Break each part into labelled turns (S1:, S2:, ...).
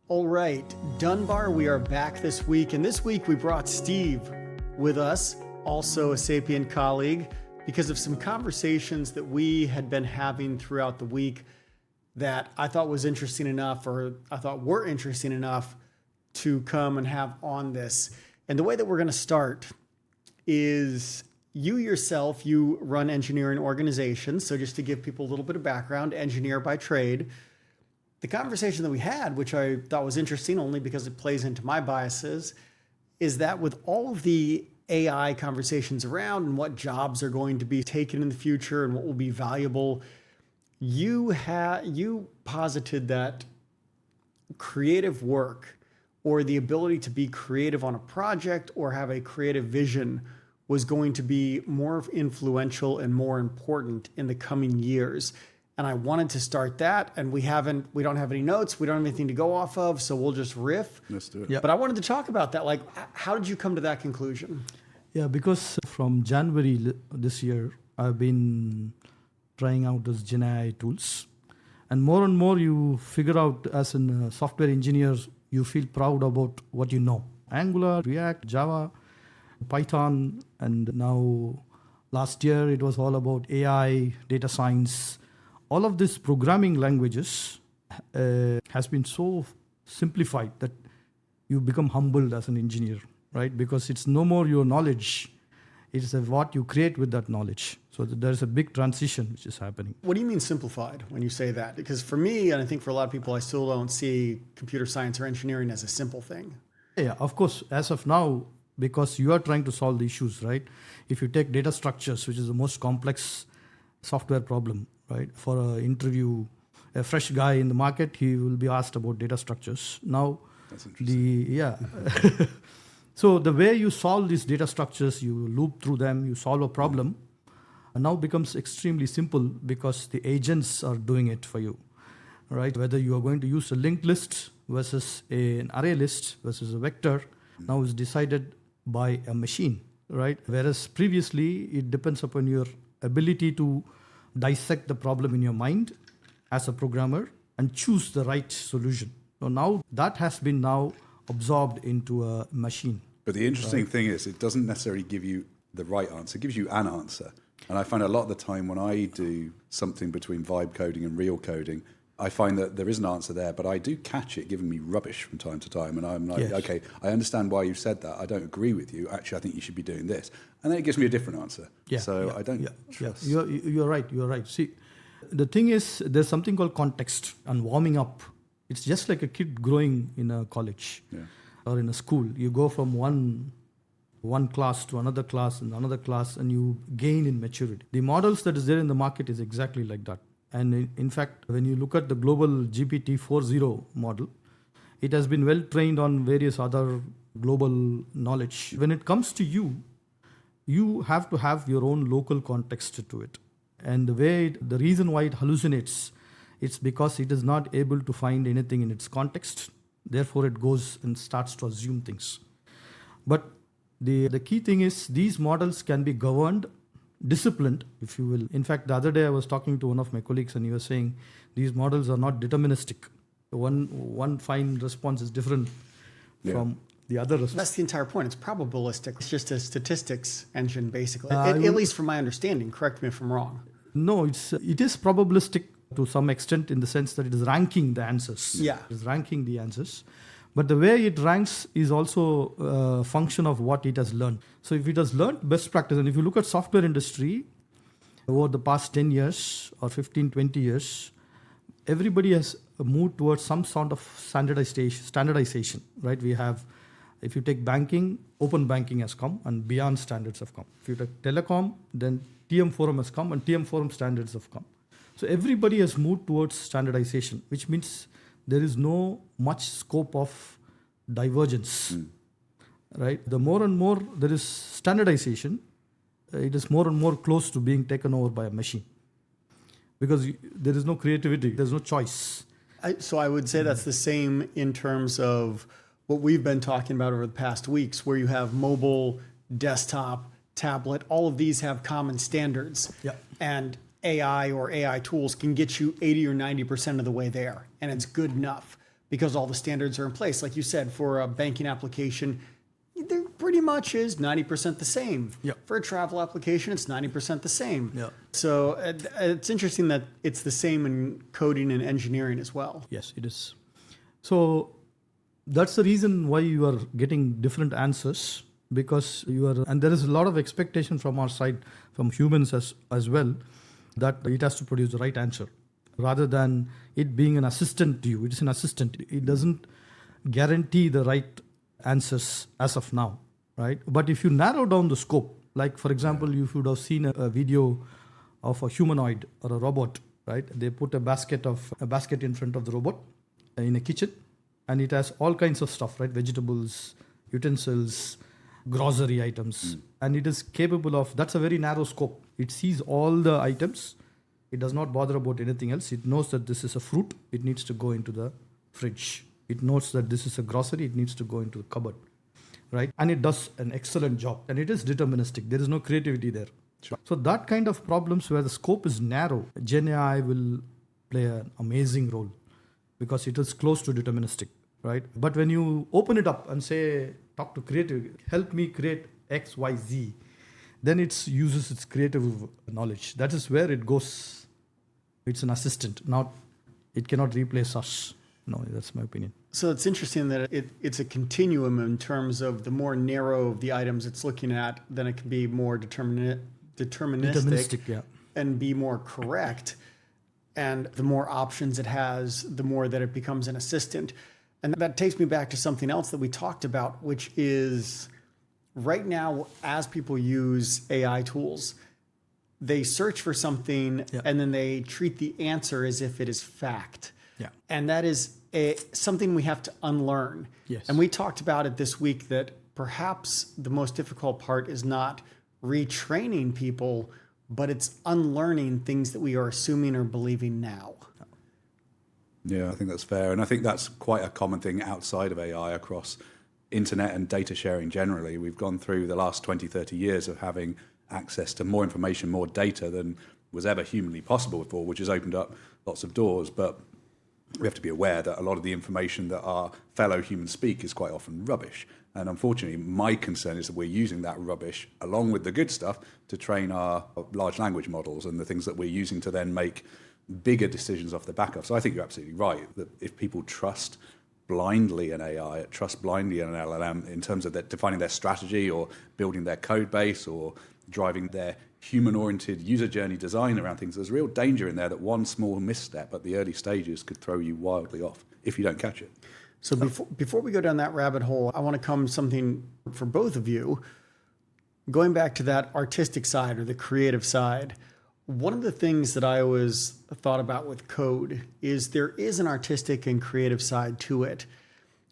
S1: All right, Dunbar, we are back this week. And this week we brought Steve with us, also a Sapient colleague, because of some conversations that we had been having throughout the week that I thought was interesting enough, or I thought were interesting enough to come and have on this. And the way that we're going to start is you yourself, you run engineering organizations. So just to give people a little bit of background, engineer by trade. The conversation that we had, which I thought was interesting only because it plays into my biases, is that with all of the AI conversations around and what jobs are going to be taken in the future and what will be valuable, you posited that creative work or the ability to be creative on a project or have a creative vision was going to be more influential and more important in the coming years. And I wanted to start that, and we don't have any notes, we don't have anything to go off of, so we'll just riff.
S2: Let's do it.
S1: Yeah. But I wanted to talk about that. Like, how did you come to that conclusion?
S3: Yeah, because from January this year, I've been trying out those Gen AI tools. And more you figure out as a software engineer, you feel proud about what you know. Angular, React, Java, Python, and now last year it was all about AI, data science. All of these programming languages has been so simplified that you become humbled as an engineer, right? Because it's no more your knowledge, it's what you create with that knowledge. So there's a big transition which is happening.
S1: What do you mean simplified when you say that? Because for me, and I think for a lot of people, I still don't see computer science or engineering as a simple thing.
S3: Yeah, of course, as of now, because you are trying to solve the issues, right? If you take data structures, which is the most complex software problem, right? For an interview, a fresh guy in the market, he will be asked about data structures. Now,
S2: that's interesting.
S3: So the way you solve these data structures, you loop through them, you solve a problem, and now becomes extremely simple because the agents are doing it for you, right? Whether you are going to use a linked list versus an array list versus a vector, now is decided by a machine, right? Whereas previously, it depends upon your ability to dissect the problem in your mind as a programmer and choose the right solution. So now that has been now absorbed into a machine.
S2: But the interesting thing is it doesn't necessarily give you the right answer. It gives you an answer. And I find a lot of the time when I do something between vibe coding and real coding, I find that there is an answer there, but I do catch it giving me rubbish from time to time. And I'm like,
S3: Yes.
S2: okay, I understand why you said that. I don't agree with you. Actually, I think you should be doing this. And then it gives me a different answer. I don't trust.
S3: You're right. See, the thing is, there's something called context and warming up. It's just like a kid growing in a college or in a school. You go from one class to another class and another class, and you gain in maturity. The models that is there in the market is exactly like that. And in fact, when you look at the global GPT 4.0 model, it has been well trained on various other global knowledge. When it comes to you, you have to have your own local context to it. And the reason why it hallucinates, it's because it is not able to find anything in its context. Therefore, it goes and starts to assume things. But the key thing is these models can be governed, disciplined, if you will. In fact, the other day I was talking to one of my colleagues and he was saying these models are not deterministic. One fine response is different from the other response.
S1: That's the entire point. It's probabilistic. It's just a statistics engine, basically. At least from my understanding. Correct me if I'm wrong.
S3: No, it is probabilistic to some extent in the sense that it is ranking the answers.
S1: Yeah.
S3: It is ranking the answers. But the way it ranks is also a function of what it has learned. So if it has learned best practice, and if you look at software industry over the past 10 years or 15, 20 years, everybody has moved towards some sort of standardization, right? We have, if you take banking, open banking has come and beyond standards have come. If you take telecom, then TM Forum has come and TM Forum standards have come. So everybody has moved towards standardization, which means there is no much scope of divergence, right? The more and more there is standardization, it is more and more close to being taken over by a machine because there is no creativity, there's no choice.
S1: So I would say that's the same in terms of what we've been talking about over the past weeks, where you have mobile, desktop, tablet, all of these have common standards.
S3: Yep.
S1: And AI or AI tools can get you 80 or 90% of the way there, and it's good enough. because all the standards are in place. Like you said, for a banking application, there pretty much is 90% the same.
S3: Yeah.
S1: For a travel application, it's 90% the same.
S3: Yeah.
S1: So it's interesting that it's the same in coding and engineering as well.
S3: Yes, it is. So that's the reason why you are getting different answers, because and there is a lot of expectation from our side, from humans as well, that it has to produce the right answer rather than it being an assistant to you. It is an assistant. It doesn't guarantee the right answers as of now, right? But if you narrow down the scope, like for example, you would have seen a video of a humanoid or a robot, right? They put a basket in front of the robot in a kitchen, and it has all kinds of stuff, right? Vegetables, utensils, grocery items, and it is capable of, that's a very narrow scope. It sees all the items. It does not bother about anything else. It knows that this is a fruit. It needs to go into the fridge. It knows that this is a grocery. It needs to go into the cupboard, right? And it does an excellent job. And it is deterministic. There is no creativity there.
S2: Sure.
S3: So that kind of problems where the scope is narrow, Gen AI will play an amazing role because it is close to deterministic, right? But when you open it up and say, talk to creative, help me create X, Y, Z, then it uses its creative knowledge. That is where it goes. It's an assistant. It cannot replace us. No, that's my opinion.
S1: So it's interesting that it's a continuum in terms of the more narrow the items it's looking at, then it can be more deterministic,
S3: yeah.
S1: And be more correct. And the more options it has, the more that it becomes an assistant. And that takes me back to something else that we talked about, which is right now, as people use AI tools, they search for something and then they treat the answer as if it is fact.
S3: Yeah.
S1: And that is something we have to unlearn.
S3: Yes.
S1: And we talked about it this week that perhaps the most difficult part is not retraining people, but it's unlearning things that we are assuming or believing now.
S2: Yeah, I think that's fair. And I think that's quite a common thing outside of AI across internet and data sharing generally. We've gone through the last 20, 30 years of having access to more information, more data than was ever humanly possible before, which has opened up lots of doors. But we have to be aware that a lot of the information that our fellow humans speak is quite often rubbish. And unfortunately, my concern is that we're using that rubbish along with the good stuff to train our large language models and the things that we're using to then make bigger decisions off the back of. So I think you're absolutely right that if people trust blindly an AI, trust blindly an LLM in terms of defining their strategy or building their code base or driving their human-oriented user journey design around things, there's real danger in there that one small misstep at the early stages could throw you wildly off if you don't catch it.
S1: So before we go down that rabbit hole, I want to come something for both of you. Going back to that artistic side or the creative side, one of the things that I always thought about with code is there is an artistic and creative side to it.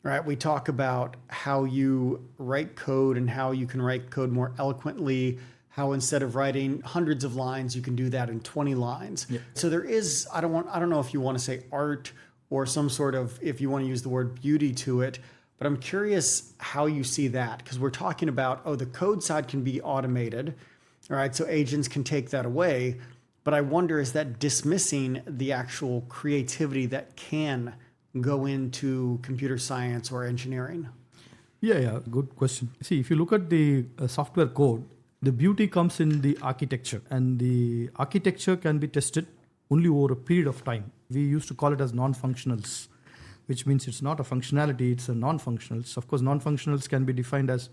S1: Right? We talk about how you write code and how you can write code more eloquently, how instead of writing hundreds of lines, you can do that in 20 lines. Yeah. So there is, I don't know if you want to say art or some sort of, if you want to use the word beauty to it, but I'm curious how you see that, because we're talking about, the code side can be automated. All right, so agents can take that away. But I wonder, is that dismissing the actual creativity that can go into computer science or engineering?
S3: Yeah, good question. See, if you look at the software code, the beauty comes in the architecture, and the architecture can be tested only over a period of time. We used to call it as non-functionals, which means it's not a functionality, it's a non-functionals. Of course, non-functionals can be defined as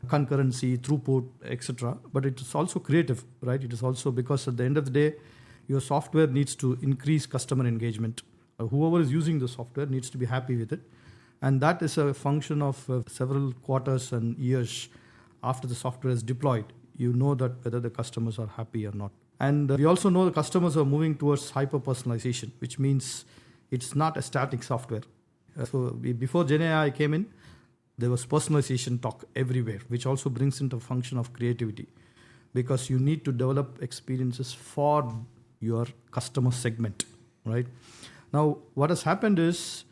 S3: concurrency, throughput, etc. But it is also creative, right? It is also because at the end of the day, your software needs to increase customer engagement. Whoever is using the software needs to be happy with it. And that is a function of several quarters and years after the software is deployed. You know that whether the customers are happy or not. And we also know the customers are moving towards hyper-personalization, which means it's not a static software. So before Gen AI came in, there was personalization talk everywhere, which also brings into a function of creativity, because you need to develop experiences for your customer segment, right? Now, what has happened is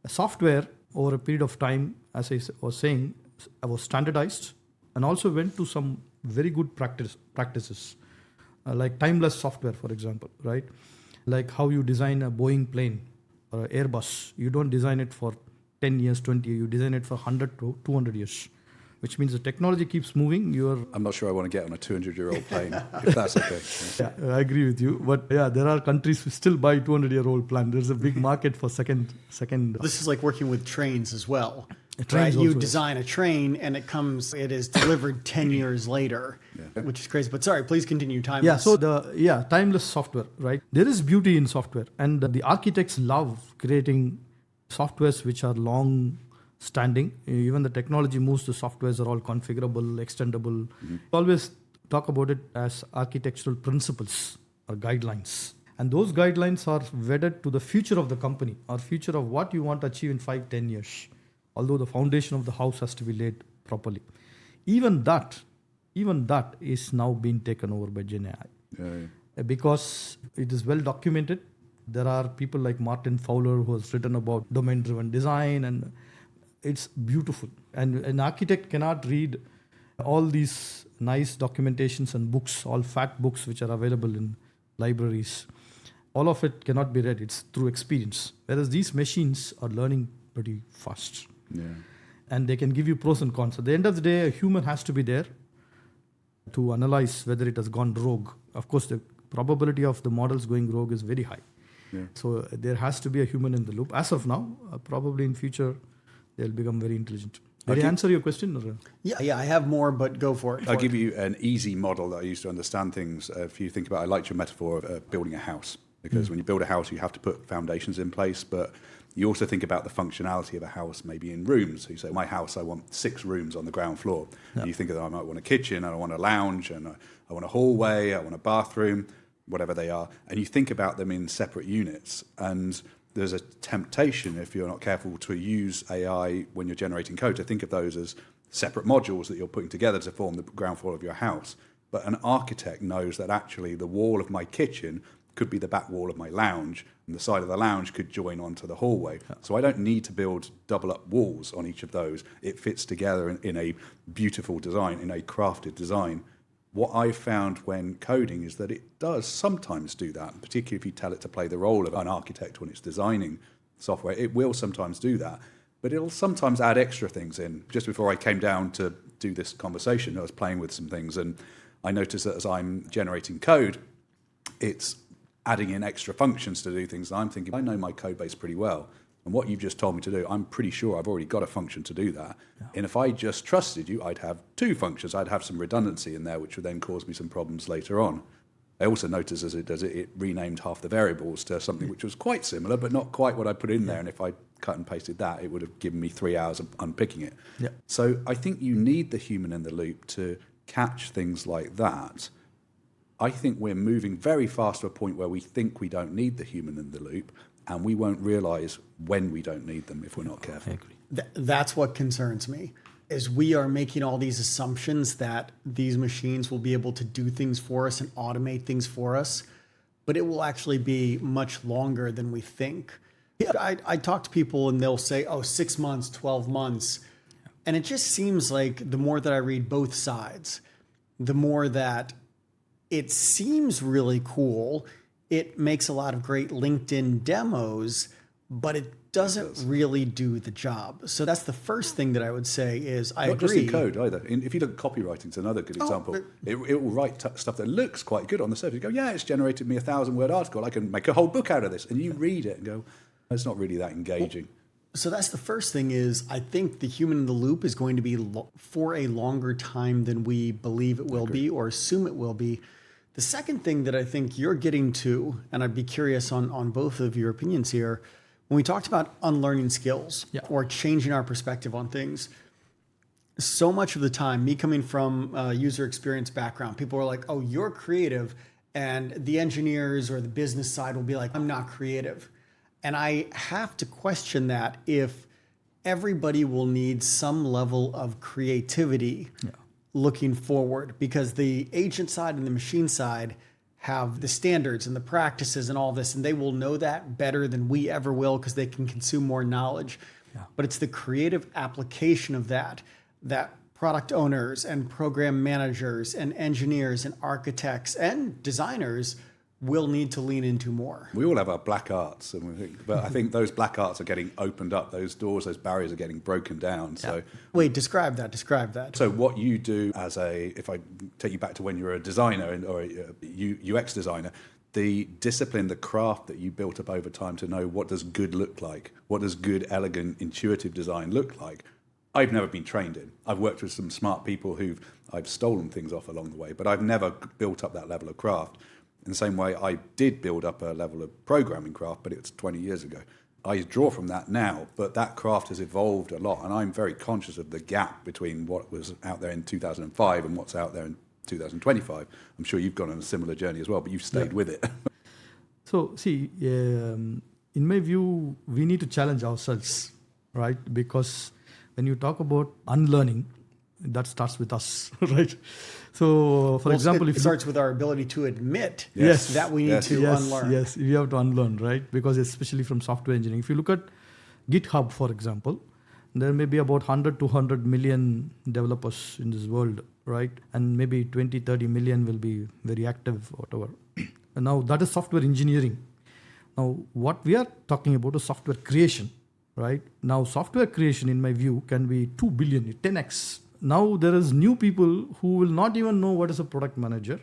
S3: software over a period of time, as I was saying, was standardized and also went to some very good practices, like timeless software, for example, right? Like how you design a Boeing plane. or Airbus, you don't design it for 10 years, 20 years, you design it for 100 to 200 years, which means the technology keeps moving.
S2: I'm not sure I want to get on a 200-year-old plane, if that's okay.
S3: Yeah, I agree with you. But yeah, there are countries who still buy 200-year-old plan. There's a big market for second.
S1: This is like working with trains as well.
S3: Trains
S1: right? You
S3: also,
S1: design a train and it is delivered 10 years later, which is crazy. But sorry, please continue. Timeless.
S3: Yeah, so timeless software, right? There is beauty in software, and the architects love creating softwares which are long standing. Even the technology moves, the softwares are all configurable, extendable. Always talk about it as architectural principles or guidelines. And those guidelines are wedded to the future of the company or future of what you want to achieve in 5-10 years. Although the foundation of the house has to be laid properly. Even that is now being taken over by Gen AI. Because it is well documented. There are people like Martin Fowler who has written about domain-driven design, and it's beautiful. And an architect cannot read all these nice documentations and books, all fat books which are available in libraries. All of it cannot be read. It's through experience. Whereas these machines are learning pretty fast.
S2: Yeah.
S3: And they can give you pros and cons. At the end of the day, a human has to be there to analyze whether it has gone rogue. Of course, the probability of the models going rogue is very high.
S2: Yeah.
S3: So there has to be a human in the loop. As of now, probably in future, they'll become very intelligent. Did I answer your question? Or?
S1: Yeah, I have more, but go for it.
S2: I'll give you an easy model that I used to understand things. If you think about, I liked your metaphor of building a house, because when you build a house, you have to put foundations in place, but you also think about the functionality of a house, maybe in rooms. So you say, my house, I want 6 rooms on the ground floor. Yeah. And you think of, I might want a kitchen, I want a lounge, and I want a hallway, I want a bathroom, whatever they are. And you think about them in separate units. And there's a temptation, if you're not careful, to use AI when you're generating code, to think of those as separate modules that you're putting together to form the ground floor of your house. But an architect knows that actually the wall of my kitchen could be the back wall of my lounge, and the side of the lounge could join onto the hallway. So I don't need to build double up walls on each of those. It fits together in a beautiful design, in a crafted design. What I found when coding is that it does sometimes do that, particularly if you tell it to play the role of an architect when it's designing software. It will sometimes do that, but it'll sometimes add extra things in. Just before I came down to do this conversation, I was playing with some things, and I noticed that as I'm generating code, it's adding in extra functions to do things. And I'm thinking, I know my code base pretty well. And what you've just told me to do, I'm pretty sure I've already got a function to do that. Yeah. And if I just trusted you, I'd have 2 functions. I'd have some redundancy in there, which would then cause me some problems later on. I also noticed as it does it, it renamed half the variables to something which was quite similar, but not quite what I put in there. And if I cut and pasted that, it would have given me 3 hours of unpicking it. Yeah. So I think you need the human in the loop to catch things like that. I think we're moving very fast to a point where we think we don't need the human in the loop, and we won't realize when we don't need them if we're not careful.
S1: That's what concerns me, is we are making all these assumptions that these machines will be able to do things for us and automate things for us, but it will actually be much longer than we think. I talk to people and they'll say, 6 months, 12 months. And it just seems like the more that I read both sides, the more that it seems really cool. It makes a lot of great LinkedIn demos, but it doesn't really do the job. So that's the first thing that I would say is I agree.
S2: Not just in code either. If you look at copywriting, it's another good example. It will write stuff that looks quite good on the surface. You go, yeah, it's generated me a 1,000-word article. I can make a whole book out of this. And you read it and go, it's not really that engaging.
S1: So that's the first thing is I think the human in the loop is going to be for a longer time than we believe it will be or assume it will be. The second thing that I think you're getting to, and I'd be curious on both of your opinions here, when we talked about unlearning skills or changing our perspective on things, so much of the time, me coming from a user experience background, people are like, oh, you're creative. And the engineers or the business side will be like, I'm not creative. And I have to question that if everybody will need some level of creativity looking forward, because the agent side and the machine side have the standards and the practices and all this, and they will know that better than we ever will because they can consume more knowledge. Yeah. But it's the creative application of that product owners and program managers and engineers and architects and designers we'll need to lean into more.
S2: We all have our black arts, and but I think those black arts are getting opened up. Those doors, those barriers are getting broken down. So,
S1: Wait, describe that. Describe that.
S2: so what you do as if I take you back to when you were a designer or a UX designer, the discipline, the craft that you built up over time to know what does good look like, what does good, elegant, intuitive design look like. I've never been trained in. I've worked with some smart people I've stolen things off along the way, but I've never built up that level of craft. In the same way, I did build up a level of programming craft, but it was 20 years ago. I draw from that now, but that craft has evolved a lot, and I'm very conscious of the gap between what was out there in 2005 and what's out there in 2025. I'm sure you've gone on a similar journey as well, but you've stayed with it.
S3: So, see, in my view, we need to challenge ourselves, right? Because when you talk about unlearning, that starts with us, right? So, for example,
S1: it
S3: if
S1: starts with our ability to admit
S3: Yes.
S1: that we need to unlearn.
S3: Yes, we have to unlearn, right? Because especially from software engineering, if you look at GitHub, for example, there may be about 100 to 100 million developers in this world, right? And maybe 20, 30 million will be very active, whatever. And now that is software engineering. Now, what we are talking about is software creation, right? Now, software creation, in my view, can be 2 billion, 10x. Now, there is new people who will not even know what is a product manager,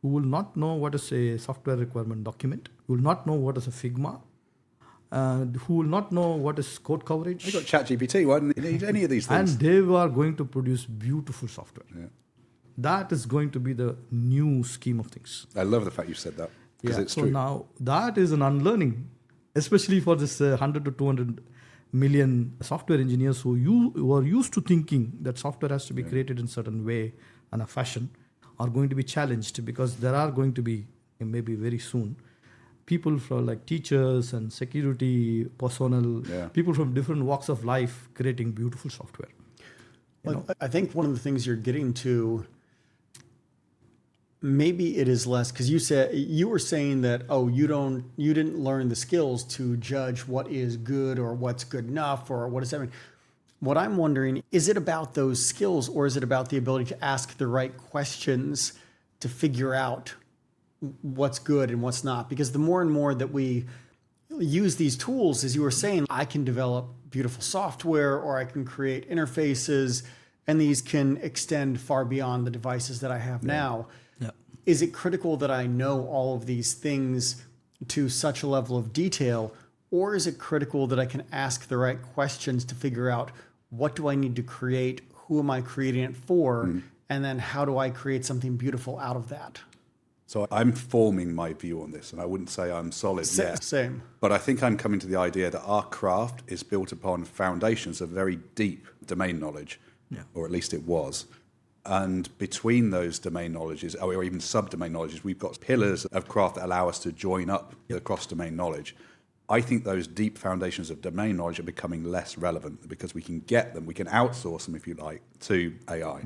S3: who will not know what is a software requirement document, who will not know what is a Figma, who will not know what is code coverage.
S2: I got ChatGPT. Why didn't you need any of these things?
S3: And they are going to produce beautiful software.
S2: Yeah.
S3: That is going to be the new scheme of things.
S2: I love the fact you said that, because it's
S3: so
S2: true.
S3: now that is an unlearning, especially for this 100 to 200 million software engineers who are used to thinking that software has to be created in a certain way and a fashion, are going to be challenged, because there are going to be, maybe very soon, people from like teachers and security personnel, people from different walks of life creating beautiful software.
S1: Well, I think one of the things you're getting to, maybe it is less, because you were saying that, you didn't learn the skills to judge what is good or what's good enough or what is that mean. What I'm wondering, is it about those skills, or is it about the ability to ask the right questions to figure out what's good and what's not? Because the more and more that we use these tools, as you were saying, I can develop beautiful software, or I can create interfaces, and these can extend far beyond the devices that I have now.
S3: Yeah.
S1: Is it critical that I know all of these things to such a level of detail, or is it critical that I can ask the right questions to figure out what do I need to create, who am I creating it for, and then how do I create something beautiful out of that?
S2: So I'm forming my view on this, and I wouldn't say I'm solid yet.
S1: Same.
S2: But I think I'm coming to the idea that our craft is built upon foundations of very deep domain knowledge, or at least it was. And between those domain knowledges, or even sub-domain knowledges, we've got pillars of craft that allow us to join up the cross-domain knowledge. I think those deep foundations of domain knowledge are becoming less relevant, because we can get them, we can outsource them, if you like, to AI.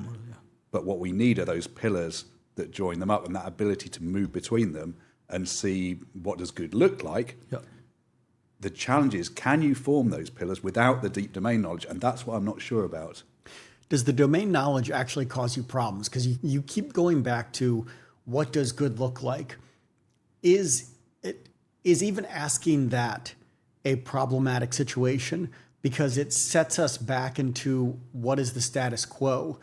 S2: But what we need are those pillars that join them up, and that ability to move between them and see what does good look like. The challenge is, can you form those pillars without the deep domain knowledge? And that's what I'm not sure about.
S1: Does the domain knowledge actually cause you problems? Because you keep going back to what does good look like. Is even asking that a problematic situation, because it sets us back into what is the status quo?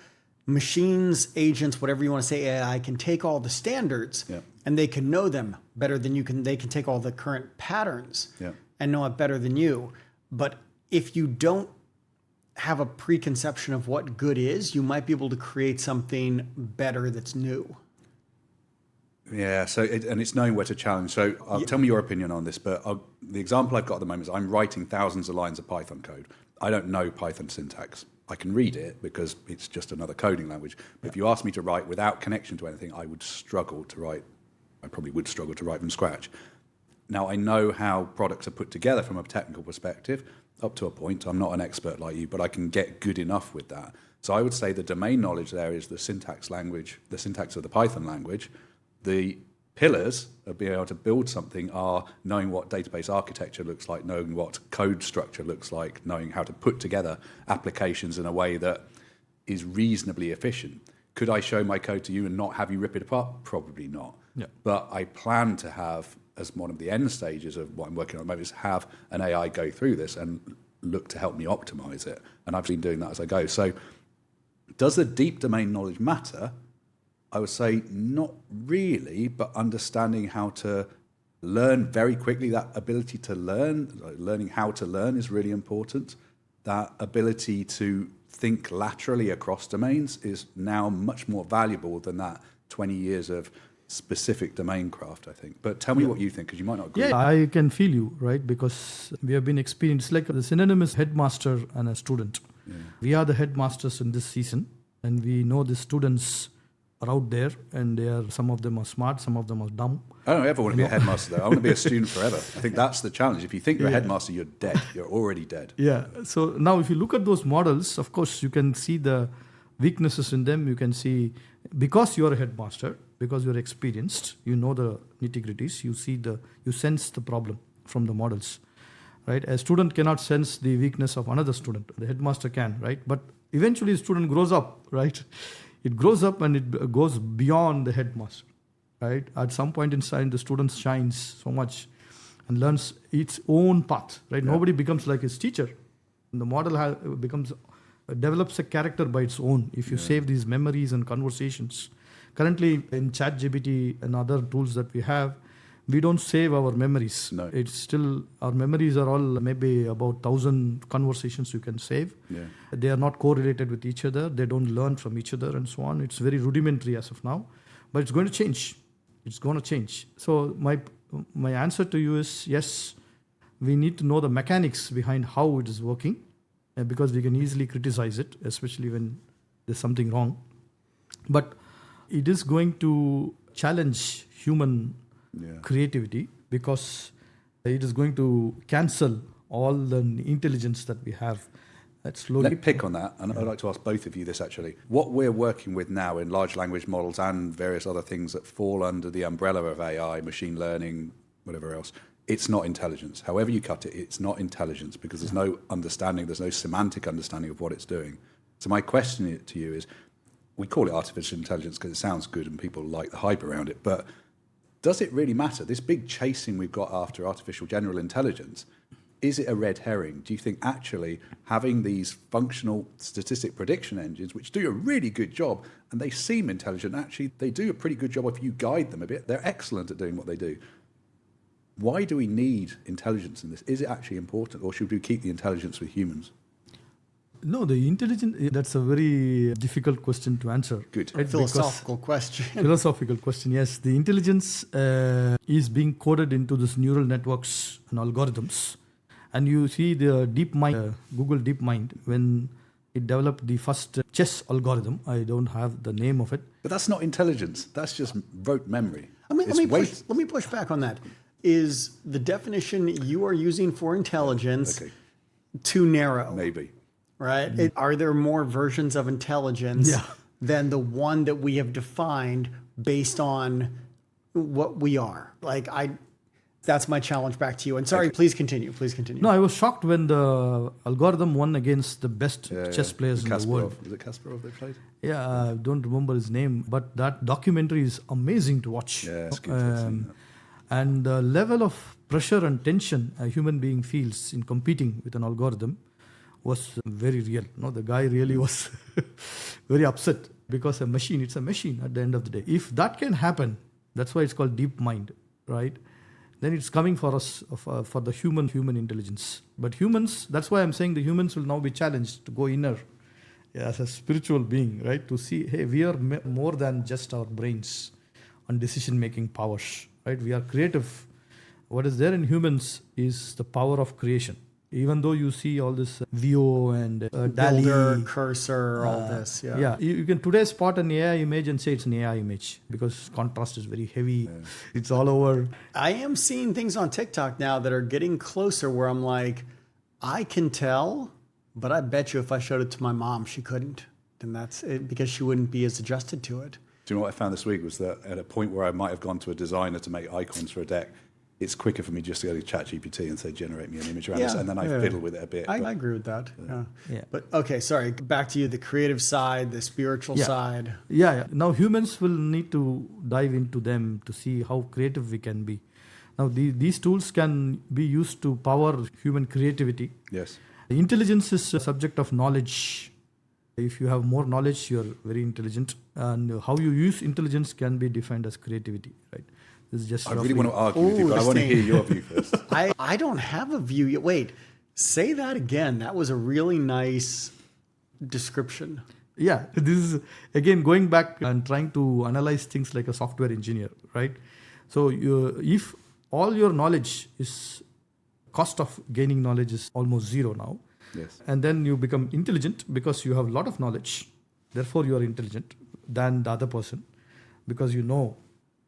S1: Machines, agents, whatever you want to say, AI can take all the standards and they can know them better than you can. They can take all the current patterns and know it better than you. But if you don't have a preconception of what good is, you might be able to create something better that's new.
S2: Yeah, and it's knowing where to challenge. So tell me your opinion on this, but the example I've got at the moment is I'm writing thousands of lines of Python code. I don't know Python syntax. I can read it because it's just another coding language. But if you ask me to write without connection to anything, I would struggle to write. I probably would struggle to write from scratch. Now, I know how products are put together from a technical perspective, up to a point. I'm not an expert like you, but I can get good enough with that. So I would say the domain knowledge there is the syntax language, the syntax of the Python language. The pillars of being able to build something are knowing what database architecture looks like, knowing what code structure looks like, knowing how to put together applications in a way that is reasonably efficient. Could I show my code to you and not have you rip it apart? Probably not.
S3: Yeah.
S2: But I plan to have, as one of the end stages of what I'm working on at the moment, is have an AI go through this and look to help me optimize it. And I've been doing that as I go. So does the deep domain knowledge matter? I would say not really, but understanding how to learn very quickly, that ability to learn, learning how to learn is really important. That ability to think laterally across domains is now much more valuable than that 20 years of specific domain craft, I think. But tell me what you think, because you might not agree.
S3: Yeah, I can feel you, right? Because we have been experienced, like the synonym is headmaster and a student. Yeah. We are the headmasters in this season, and we know the students are out there, and some of them are smart, some of them are dumb.
S2: I don't ever want to be a headmaster, though. I want to be a student forever. I think that's the challenge. If you think you're a headmaster, you're dead. You're already dead.
S3: Yeah. So now if you look at those models, of course, you can see the weaknesses in them. You can see, because you're a headmaster, because you're experienced, you know the nitty-gritties, you sense the problem from the models, right? A student cannot sense the weakness of another student. The headmaster can, right? But eventually the student grows up, right? It grows up and it goes beyond the headmaster, right? At some point in time, the student shines so much and learns its own path, right? Yeah. Nobody becomes like his teacher. And the model develops a character by its own if you save these memories and conversations. Currently, in ChatGPT and other tools that we have, we don't save our memories.
S2: No.
S3: It's still, our memories are all maybe about 1,000 conversations you can save.
S2: Yeah.
S3: They are not correlated with each other. They don't learn from each other and so on. It's very rudimentary as of now, but it's going to change. It's going to change. So my answer to you is yes, we need to know the mechanics behind how it is working, because we can easily criticize it, especially when there's something wrong. But it is going to challenge human creativity, because it is going to cancel all the intelligence that we have. Slowly.
S2: Let me pick on that, and I'd like to ask both of you this actually. What we're working with now in large language models and various other things that fall under the umbrella of AI, machine learning, whatever else, it's not intelligence. However you cut it, it's not intelligence, because there's no understanding, there's no semantic understanding of what it's doing. So my question to you is, we call it artificial intelligence because it sounds good and people like the hype around it, but does it really matter? This big chasing we've got after artificial general intelligence, is it a red herring? Do you think actually having these functional statistic prediction engines, which do a really good job, and they seem intelligent, actually they do a pretty good job if you guide them a bit. They're excellent at doing what they do. Why do we need intelligence in this? Is it actually important, or should we keep the intelligence with humans?
S3: No, the intelligence, that's a very difficult question to answer.
S2: Good.
S1: Right? Philosophical question.
S3: Philosophical question, yes. The intelligence is being coded into this neural networks and algorithms. And you see the DeepMind, Google DeepMind, when it developed the first chess algorithm. I don't have the name of it.
S2: But that's not intelligence. That's just rote memory.
S1: Let me push back on that. Is the definition you are using for intelligence too narrow?
S2: Maybe.
S1: Right? Are there more versions of intelligence than the one that we have defined based on what we are? That's my challenge back to you. And sorry, please continue. No,
S3: I was shocked when the algorithm won against the best chess players in the world.
S2: Was it Kasparov they played?
S3: Yeah, I don't remember his name, but that documentary is amazing to watch.
S2: Yeah, it's good.
S3: And the level of pressure and tension a human being feels in competing with an algorithm was very real. No, the guy really was very upset, because it's a machine at the end of the day. If that can happen, that's why it's called DeepMind, right? Then it's coming for us, for the human intelligence. But humans, that's why I'm saying the humans will now be challenged to go inner as a spiritual being, right? To see, hey, we are more than just our brains and decision-making powers, right? We are creative. What is there in humans is the power of creation. Even though you see all this VO and DALL-E,
S1: Builder, Cursor, all this.
S3: Yeah. You can today spot an AI image and say it's an AI image, because contrast is very heavy. Yeah. It's all over.
S1: I am seeing things on TikTok now that are getting closer where I'm like, I can tell, but I bet you if I showed it to my mom, she couldn't. And that's it, because she wouldn't be as adjusted to it.
S2: Do you know what I found this week was that at a point where I might have gone to a designer to make icons for a deck, it's quicker for me just to go to ChatGPT and say, generate me an image around this, and then I fiddle with it a bit.
S1: I agree with that.
S3: Yeah.
S1: But okay, sorry. Back to you, the creative side, the spiritual side.
S3: Yeah. Now humans will need to dive into them to see how creative we can be. Now these tools can be used to power human creativity.
S2: Yes.
S3: Intelligence is a subject of knowledge. If you have more knowledge, you're very intelligent. And how you use intelligence can be defined as creativity, right? This is just
S2: I really want to argue with you, but I want to hear your view first.
S1: I don't have a view yet. Wait, say that again. That was a really nice description.
S3: Yeah, this is again going back and trying to analyze things like a software engineer, right? So if all your knowledge is cost of gaining knowledge is almost zero now,
S2: Yes.
S3: and then you become intelligent because you have a lot of knowledge, therefore you are intelligent than the other person because you know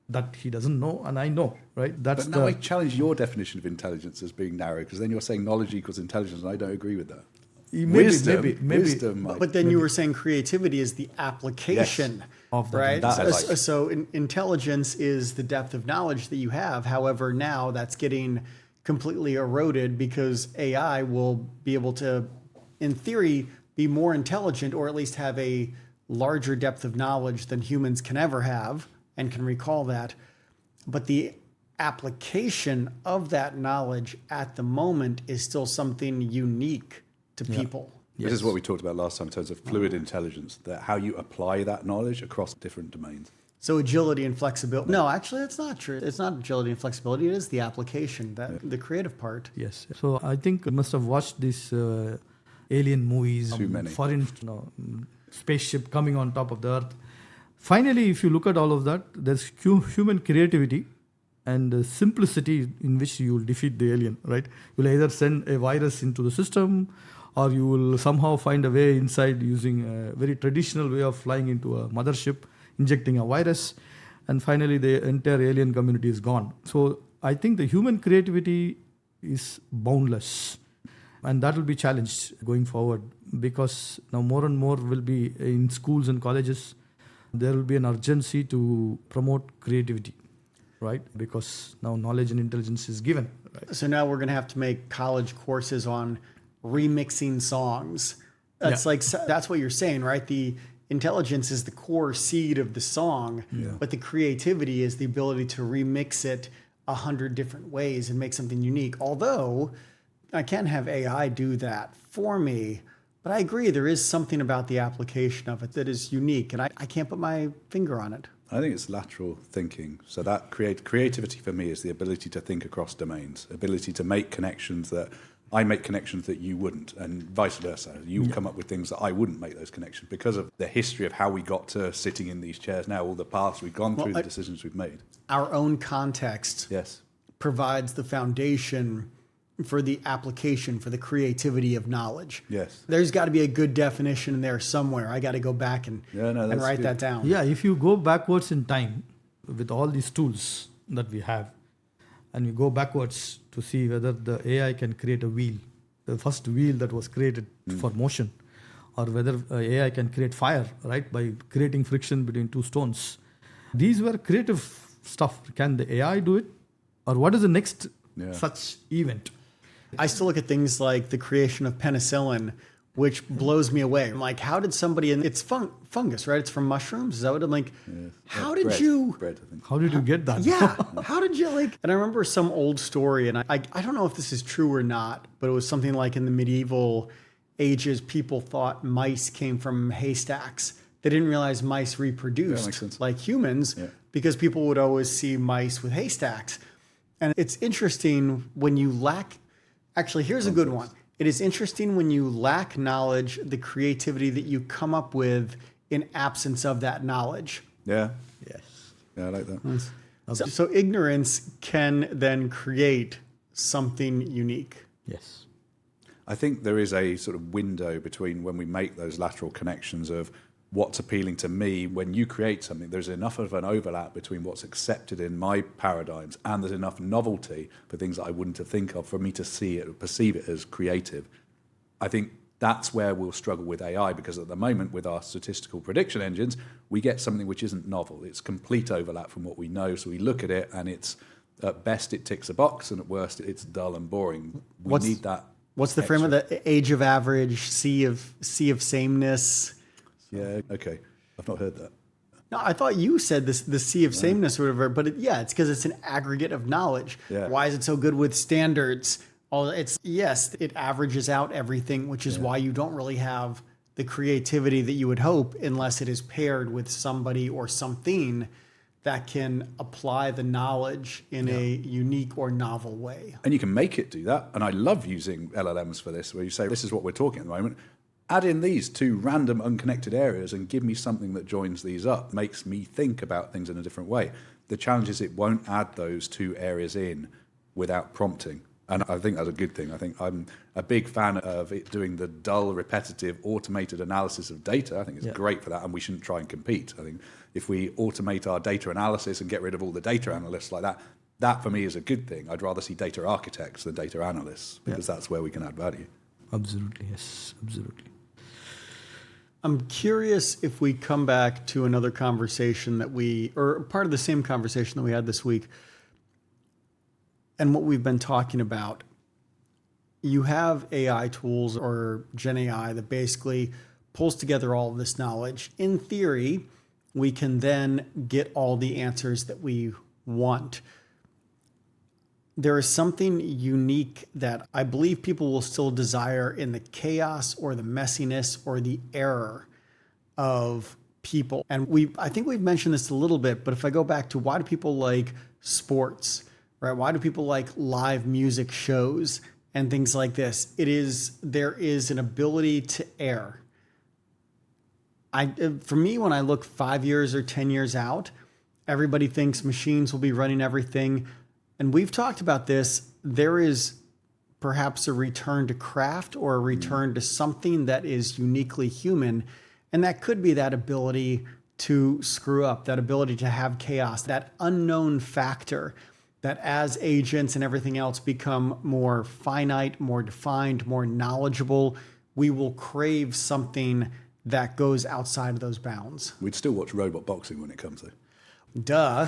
S3: that he doesn't know and I know, right? That's
S2: But now I challenge your definition of intelligence as being narrow, because then you're saying knowledge equals intelligence, and I don't agree with that.
S3: maybe.
S2: Wisdom.
S1: But then you were saying creativity is the application
S3: Of that.
S1: right?
S2: That I like.
S1: So intelligence is the depth of knowledge that you have. However, now that's getting completely eroded because AI will be able to, in theory, be more intelligent or at least have a larger depth of knowledge than humans can ever have and can recall that. But the application of that knowledge at the moment is still something unique to people.
S2: This is what we talked about last time in terms of fluid intelligence, that how you apply that knowledge across different domains.
S1: So agility and flexibility. No, actually, that's not true. It's not agility and flexibility. It is the application, the creative part.
S3: Yes. So I think you must have watched these alien movies.
S2: Too many.
S3: Foreign spaceship coming on top of the earth. Finally, if you look at all of that, there's human creativity and simplicity in which you will defeat the alien, right? You'll either send a virus into the system or you will somehow find a way inside using a very traditional way of flying into a mothership, injecting a virus, and finally the entire alien community is gone. So I think the human creativity is boundless, and that will be challenged going forward because now more and more will be in schools and colleges. There will be an urgency to promote creativity, right? Because now knowledge and intelligence is given. Right?
S1: So now we're going to have to make college courses on remixing songs. That's that's what you're saying, right? The intelligence is the core seed of the song, but the creativity is the ability to remix it 100 different ways and make something unique. Although I can have AI do that for me, but I agree there is something about the application of it that is unique, and I can't put my finger on it.
S2: I think it's lateral thinking. So that creativity for me is the ability to think across domains, ability to make connections that I make connections that you wouldn't, and vice versa. You come up with things that I wouldn't make those connections because of the history of how we got to sitting in these chairs now, all the paths we've gone through, the decisions we've made.
S1: Our own context provides the foundation for the application, for the creativity of knowledge.
S2: Yes.
S1: There's got to be a good definition in there somewhere. I got to go back and write that down.
S3: Yeah, if you go backwards in time with all these tools that we have, and you go backwards to see whether the AI can create a wheel, the first wheel that was created for motion, or whether AI can create fire, right, by creating friction between two stones. These were creative stuff. Can the AI do it? Or what is the next such event?
S1: I still look at things like the creation of penicillin, which blows me away. I'm like, how did somebody, and it's fungus, right? It's from mushrooms. Is that what I'm like? How did you?
S2: Bread, I think.
S3: How did you get that?
S1: Yeah. How did you like? And I remember some old story, and I don't know if this is true or not, but it was something like in the medieval ages, people thought mice came from haystacks. They didn't realize mice reproduced like humans because people would always see mice with haystacks. And it's interesting when you lack, actually, here's a good one. It is interesting when you lack knowledge, the creativity that you come up with in absence of that knowledge.
S2: Yeah.
S3: Yes.
S2: Yeah, I like that.
S1: So ignorance can then create something unique.
S3: Yes.
S2: I think there is a sort of window between when we make those lateral connections of what's appealing to me. When you create something, there's enough of an overlap between what's accepted in my paradigms and there's enough novelty for things that I wouldn't have think of for me to see it or perceive it as creative. I think that's where we'll struggle with AI, because at the moment with our statistical prediction engines, we get something which isn't novel. It's complete overlap from what we know. So we look at it and it's At best, it ticks a box, and at worst, it's dull and boring. We need that.
S1: What's the frame of the age of average, sea of sameness?
S2: Yeah, okay. I've not heard that.
S1: No, I thought you said this, the sea of sameness or whatever, but it's because it's an aggregate of knowledge.
S2: Yeah.
S1: Why is it so good with standards? It averages out everything, which is why you don't really have the creativity that you would hope unless it is paired with somebody or something that can apply the knowledge in a unique or novel way.
S2: And you can make it do that. And I love using LLMs for this, where you say, this is what we're talking at the moment. Add in these two random unconnected areas and give me something that joins these up, makes me think about things in a different way. The challenge is it won't add those two areas in without prompting. And I think that's a good thing. I think I'm a big fan of it doing the dull, repetitive, automated analysis of data. I think it's great for that, and we shouldn't try and compete. I think if we automate our data analysis and get rid of all the data analysts like that, that for me is a good thing. I'd rather see data architects than data analysts, because that's where we can add value.
S3: Absolutely, yes, absolutely.
S1: I'm curious if we come back to another conversation or part of the same conversation that we had this week, and what we've been talking about. You have AI tools or Gen AI that basically pulls together all of this knowledge. In theory, we can then get all the answers that we want. There is something unique that I believe people will still desire in the chaos or the messiness or the error of people. And I think we've mentioned this a little bit, but if I go back to why do people like sports, right? Why do people like live music shows and things like this? There is an ability to err. For me, when I look 5 years or 10 years out, everybody thinks machines will be running everything. And we've talked about this. There is perhaps a return to craft or a return to something that is uniquely human. And that could be that ability to screw up, that ability to have chaos, that unknown factor that as agents and everything else become more finite, more defined, more knowledgeable, we will crave something that goes outside of those bounds.
S2: We'd still watch robot boxing when it comes to.
S1: Duh.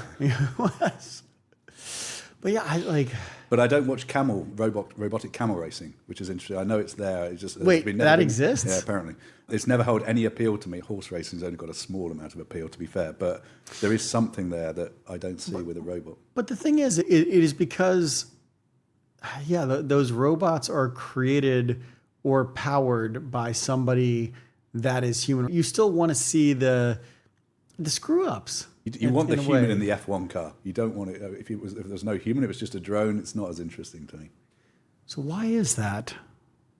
S1: But yeah,
S2: But I don't watch robotic camel racing, which is interesting. I know it's there. It's just
S1: exists?
S2: Yeah, apparently. It's never held any appeal to me. Horse racing's only got a small amount of appeal, to be fair. But there is something there that I don't see with a robot.
S1: But the thing is, it is because, those robots are created or powered by somebody that is human. You still want to see the screw ups.
S2: You want the human in the F1 car. You don't want it. If there's no human, if it's just a drone, it's not as interesting to me.
S1: So why is that?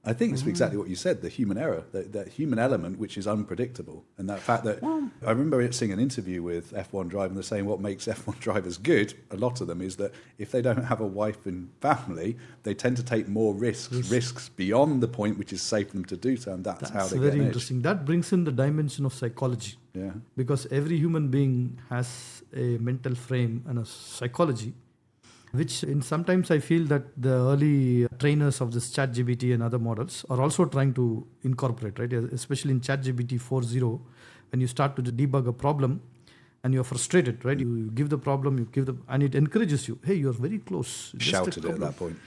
S2: I think it's exactly what you said, the human error, that human element which is unpredictable. And that fact that I remember seeing an interview with F1 drivers, and they're saying what makes F1 drivers good, a lot of them, is that if they don't have a wife and family, they tend to take more risks beyond the point which is safe for them to do so, and that's how they get
S3: very interesting. That brings in the dimension of psychology.
S2: Yeah.
S3: Because every human being has a mental frame and a psychology, which sometimes I feel that the early trainers of this ChatGPT and other models are also trying to incorporate, right? Especially in ChatGPT 4.0, when you start to debug a problem and you're frustrated, right? You give the problem, and it encourages you. Hey, you're very close.
S2: Shouted it at that point.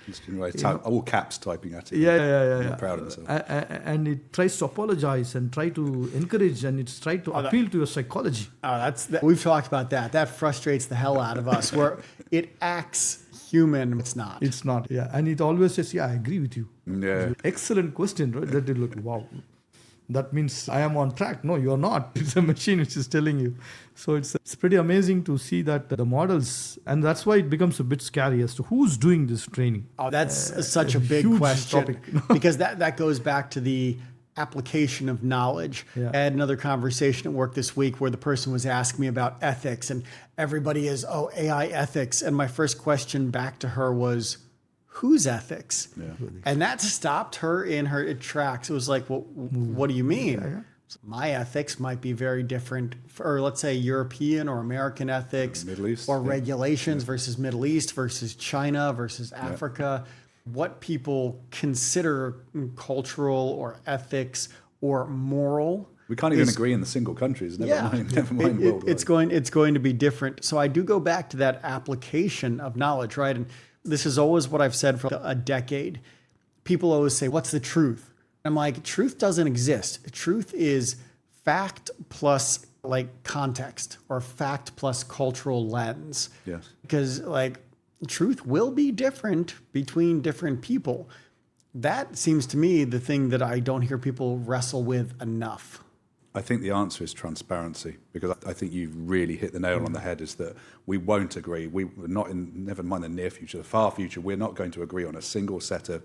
S2: All caps typing at it.
S3: Yeah.
S2: Proud of himself.
S3: And it tries to apologize and try to encourage, and it's trying to appeal to your psychology.
S1: We've talked about that. That frustrates the hell out of us. Where it acts human, it's not.
S3: It's not. Yeah, and it always says, "Yeah, I agree with you."
S2: Yeah.
S3: Excellent question, right? That you look, wow. That means I am on track. No, you're not. It's a machine which is telling you. So it's pretty amazing to see that the models, and that's why it becomes a bit scary as to who's doing this training.
S1: Oh, that's such a big question. Because that goes back to the application of knowledge.
S3: Yeah.
S1: I had another conversation at work this week where the person was asking me about ethics, and everybody is, AI ethics. And my first question back to her was, whose ethics?
S2: Yeah.
S1: And that stopped her in her tracks. It was like, well, what do you mean?
S3: Yeah.
S1: My ethics might be very different, or let's say European or American ethics,
S2: Middle East,
S1: or regulations versus Middle East versus China versus Africa. What people consider cultural or ethics or moral.
S2: We can't even agree in the single countries. Never mind worldwide.
S1: It's going to be different. So I do go back to that application of knowledge, right? And this is always what I've said for a decade. People always say, "What's the truth?" I'm like, truth doesn't exist. Truth is fact plus like context, or fact plus cultural lens.
S2: Yes.
S1: Because like truth will be different between different people. That seems to me the thing that I don't hear people wrestle with enough.
S2: I think the answer is transparency, because I think you've really hit the nail on the head, is that we won't agree. We're not in, never mind the near future, the far future, we're not going to agree on a single set of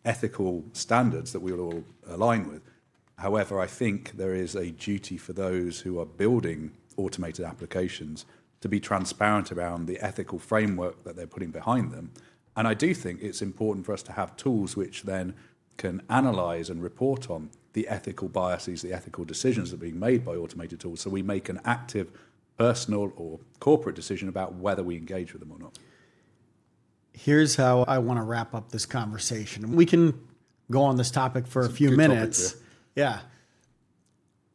S2: ethical standards that we will all align with. However, I think there is a duty for those who are building automated applications to be transparent around the ethical framework that they're putting behind them. And I do think it's important for us to have tools which then can analyze and report on the ethical biases, the ethical decisions that are being made by automated tools, so we make an active personal or corporate decision about whether we engage with them or not.
S1: Here's how I want to wrap up this conversation. We can go on this topic for a few minutes.
S2: Topic,
S1: yeah.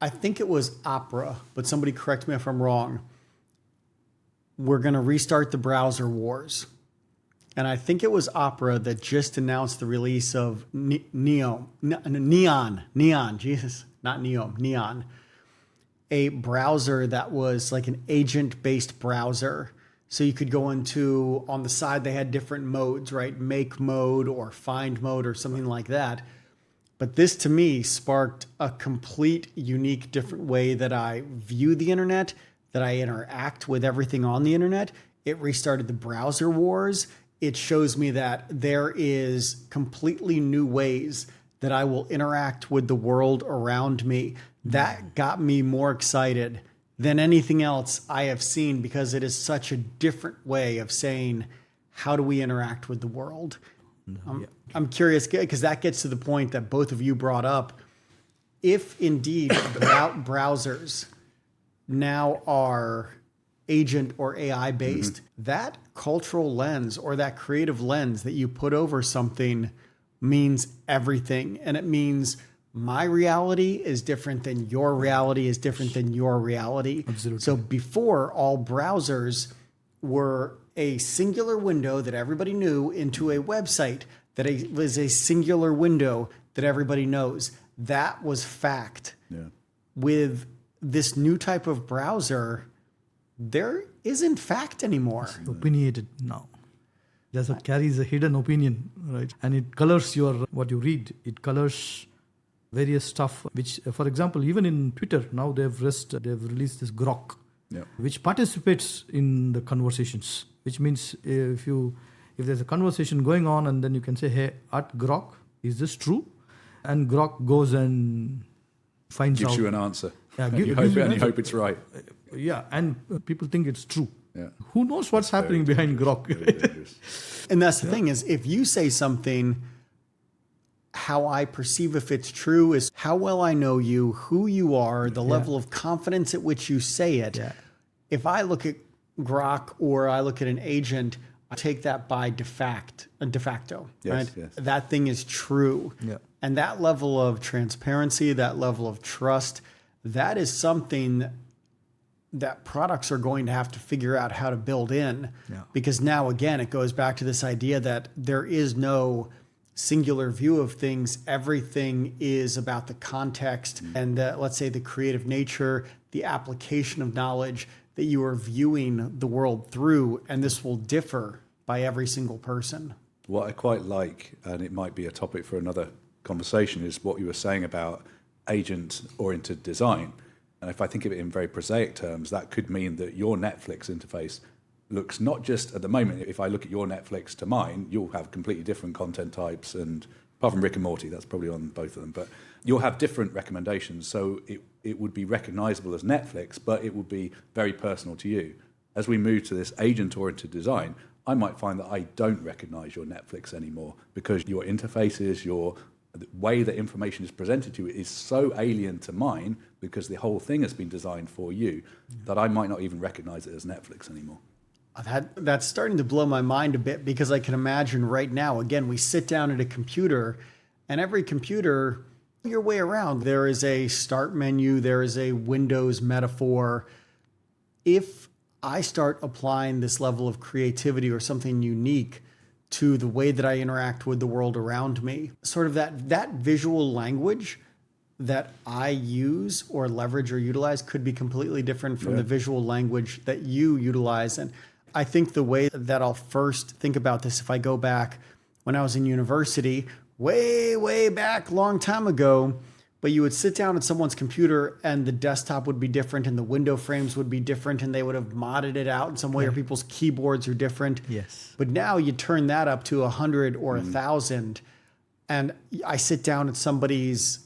S1: I think it was Opera, but somebody correct me if I'm wrong. We're going to restart the browser wars. And I think it was Opera that just announced the release of Neon, Jesus, not Neon, a browser that was like an agent-based browser. So you could go into, on the side, they had different modes, right? Make mode or find mode or something like that. But this to me sparked a complete, unique, different way that I view the internet, that I interact with everything on the internet. It restarted the browser wars. It shows me that there is completely new ways that I will interact with the world around me. That got me more excited than anything else I have seen, because it is such a different way of saying, how do we interact with the world? I'm curious, because that gets to the point that both of you brought up. If indeed browsers now are agent or AI based, that cultural lens or that creative lens that you put over something means everything. And it means my reality is different than your reality is different than your reality.
S3: Absolutely.
S1: So before, all browsers were a singular window that everybody knew into a website that was a singular window that everybody knows. That was fact.
S2: Yeah.
S1: With this new type of browser, there isn't fact anymore.
S3: Opinionated now. There's a carries a hidden opinion, right? And it colors your what you read. It colors various stuff. Which, for example, even in Twitter now they've released this Grok, which participates in the conversations. Which means if there's a conversation going on, and then you can say, "Hey, at Grok, is this true?" And Grok goes and finds out.
S2: Gives you an answer.
S3: Yeah,
S2: and you hope it's right.
S3: Yeah, and people think it's true.
S2: Yeah.
S3: Who knows what's happening behind Grok?
S1: And that's the thing is, if you say something, how I perceive if it's true is how well I know you, who you are, the level of confidence at which you say it.
S3: Yeah.
S1: If I look at Grok or I look at an agent, I take that by de facto, right?
S2: Yes.
S1: That thing is true.
S3: Yeah.
S1: And that level of transparency, that level of trust, that is something that products are going to have to figure out how to build in.
S3: Yeah.
S1: Because now, again, it goes back to this idea that there is no singular view of things. Everything is about the context and let's say the creative nature, the application of knowledge that you are viewing the world through. And this will differ by every single person.
S2: What I quite like, and it might be a topic for another conversation, is what you were saying about agent-oriented design. And if I think of it in very prosaic terms, that could mean that your Netflix interface looks not just at the moment, if I look at your Netflix to mine, you'll have completely different content types, and apart from Rick and Morty, that's probably on both of them, but you'll have different recommendations. So it would be recognizable as Netflix, but it would be very personal to you. As we move to this agent-oriented design, I might find that I don't recognize your Netflix anymore because your interfaces, the way that information is presented to you is so alien to mine because the whole thing has been designed for you that I might not even recognize it as Netflix anymore.
S1: That's starting to blow my mind a bit, because I can imagine right now, again, we sit down at a computer and every computer your way around. There is a start menu, there is a Windows metaphor. If I start applying this level of creativity or something unique to the way that I interact with the world around me, sort of that visual language that I use or leverage or utilize could be completely different from the visual language that you utilize. And I think the way that I'll first think about this, if I go back when I was in university, way back, long time ago, but you would sit down at someone's computer and the desktop would be different and the window frames would be different and they would have modded it out in some way, or people's keyboards are different.
S3: Yes.
S1: But now you turn that up to 100 or 1,000, and I sit down at somebody's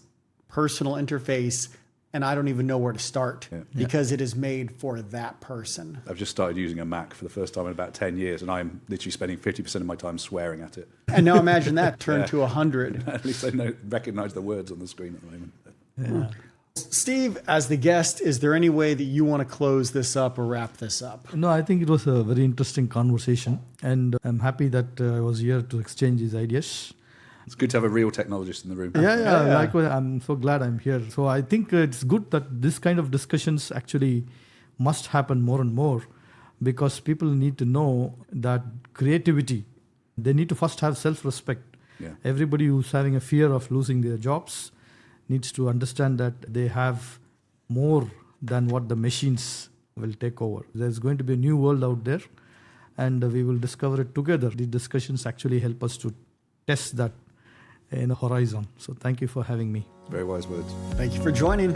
S1: personal interface and I don't even know where to start because it is made for that person.
S2: I've just started using a Mac for the first time in about 10 years, and I'm literally spending 50% of my time swearing at it.
S1: And now imagine that turned to 100.
S2: At least I recognize the words on the screen at the moment.
S3: Yeah.
S1: Steve, as the guest, is there any way that you want to close this up or wrap this up?
S3: No, I think it was a very interesting conversation, and I'm happy that I was here to exchange these ideas.
S2: It's good to have a real technologist in the room.
S3: Yeah. Likewise, I'm so glad I'm here. So I think it's good that this kind of discussions actually must happen more and more, because people need to know that creativity, they need to first have self-respect.
S2: Yeah.
S3: Everybody who's having a fear of losing their jobs needs to understand that they have more than what the machines will take over. There's going to be a new world out there, and we will discover it together. The discussions actually help us to test that in a horizon. So thank you for having me.
S2: Very wise words.
S1: Thank you for joining.